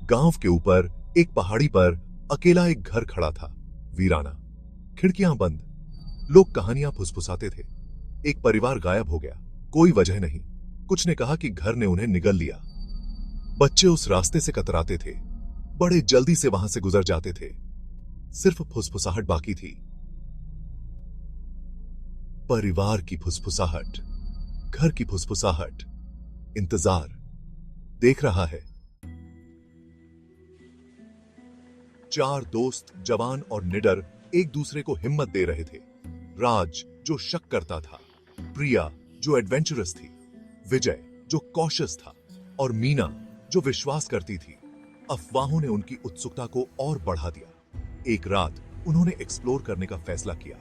गांव के ऊपर एक पहाड़ी पर अकेला एक घर खड़ा था, वीराना, खिड़कियां बंद। लोग कहानियां फुसफुसाते थे। एक परिवार गायब हो गया, कोई वजह नहीं। कुछ ने कहा कि घर ने उन्हें निगल लिया। बच्चे उस रास्ते से कतराते थे, बड़े जल्दी से वहां से गुजर जाते थे। सिर्फ फुसफुसाहट बाकी थी, परिवार की फुसफुसाहट, घर की फुसफुसाहट। इंतजार देख रहा है। चार दोस्त, जवान और निडर, एक दूसरे को हिम्मत दे रहे थे। राज, जो शक करता था, प्रिया, जो एडवेंचरस थी, विजय, जो कॉशियस था, और मीना, जो विश्वास करती थी। अफवाहों ने उनकी उत्सुकता को और बढ़ा दिया। एक रात उन्होंने एक्सप्लोर करने का फैसला किया।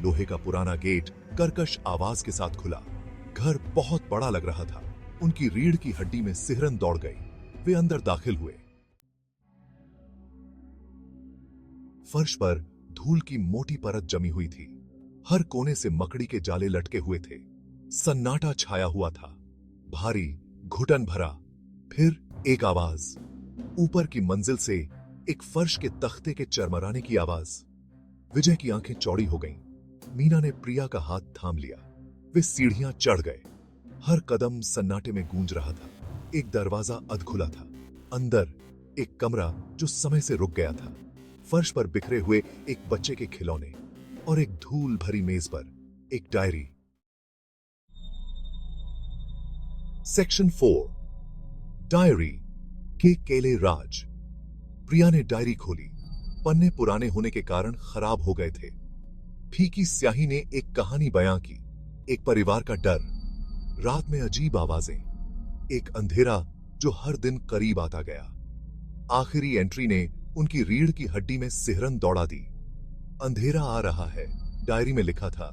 लोहे का पुराना गेट कर्कश आवाज के साथ खुला। घर बहुत बड़ा लग रहा था। उनकी रीढ़ की हड्डी में सिहरन दौड़ गई। वे अंदर दाखिल हुए। फर्श पर धूल की मोटी परत जमी हुई थी। हर कोने से मकड़ी के जाले लटके हुए थे। सन्नाटा छाया हुआ था, भारी, घुटन भरा। फिर एक आवाज, ऊपर की मंजिल से, एक फर्श के तख्ते के चरमराने की आवाज। विजय की आंखें चौड़ी हो गईं। मीना ने प्रिया का हाथ थाम लिया। वे सीढ़ियां चढ़ गए। हर कदम सन्नाटे में गूंज रहा था। एक दरवाजा अधखुला था। अंदर एक कमरा जो समय से रुक गया था। फर्श पर बिखरे हुए एक बच्चे के खिलौने और एक धूल भरी मेज पर एक डायरी। सेक्शन 4, डायरी के केले राज। प्रिया ने डायरी खोली। पन्ने पुराने होने के कारण खराब हो गए थे। फीकी स्याही ने एक कहानी बयां की, एक परिवार का डर, रात में अजीब आवाजें, एक अंधेरा जो हर दिन करीब आता गया। आखिरी एंट्री ने उनकी रीढ़ की हड्डी में सिहरन दौड़ा दी। अंधेरा आ रहा है, डायरी में लिखा था।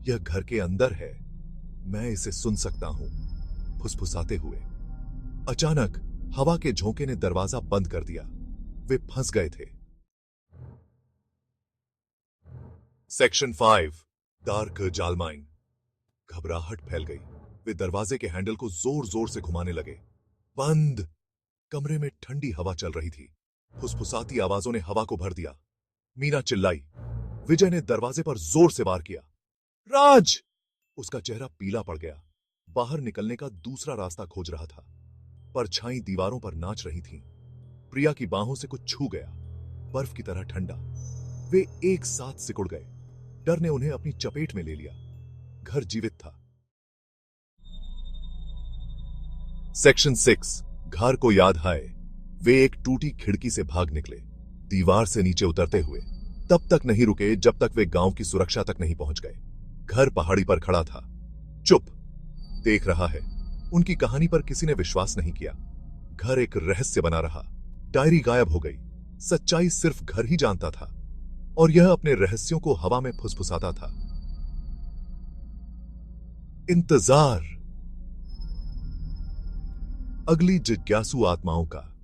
यह घर के अंदर है, मैं इसे सुन सकता हूं। फुसफुसाते हुए अचानक हवा के झोंके ने दरवाजा बंद कर दिया। वे फंस गए थे। सेक्शन 5, डार्क जालमाइन। घबराहट फैल गई। वे दरवाजे के हैंडल को जोर जोर से घुमाने लगे। बंद। कमरे में ठंडी हवा चल रही थी। फुसफुसाती आवाजों ने हवा को भर दिया। मीना चिल्लाई। विजय ने दरवाजे पर जोर से वार किया। राज! उसका चेहरा पीला पड़ गया। बाहर निकलने का दूसरा रास्ता खोज रहा था। परछाई दीवारों पर नाच रही थीं। प्रिया की बाहों से कुछ छू गया, बर्फ की तरह ठंडा। वे एक साथ सिकुड़ गए। डर ने उन्हें अपनी चपेट में ले लिया। घर जीवित था। सेक्शन 6, घर को याद है। वे एक टूटी खिड़की से भाग निकले, दीवार से नीचे उतरते हुए। तब तक नहीं रुके जब तक वे गांव की सुरक्षा तक नहीं पहुंच गए। घर पहाड़ी पर खड़ा था, चुप, देख रहा है। उनकी कहानी पर किसी ने विश्वास नहीं किया। घर एक रहस्य बना रहा। डायरी गायब हो गई। सच्चाई सिर्फ घर ही जानता था, और यह अपने रहस्यों को हवा में फुसफुसाता था। इंतजार। अगली जिज्ञासु आत्माओं का।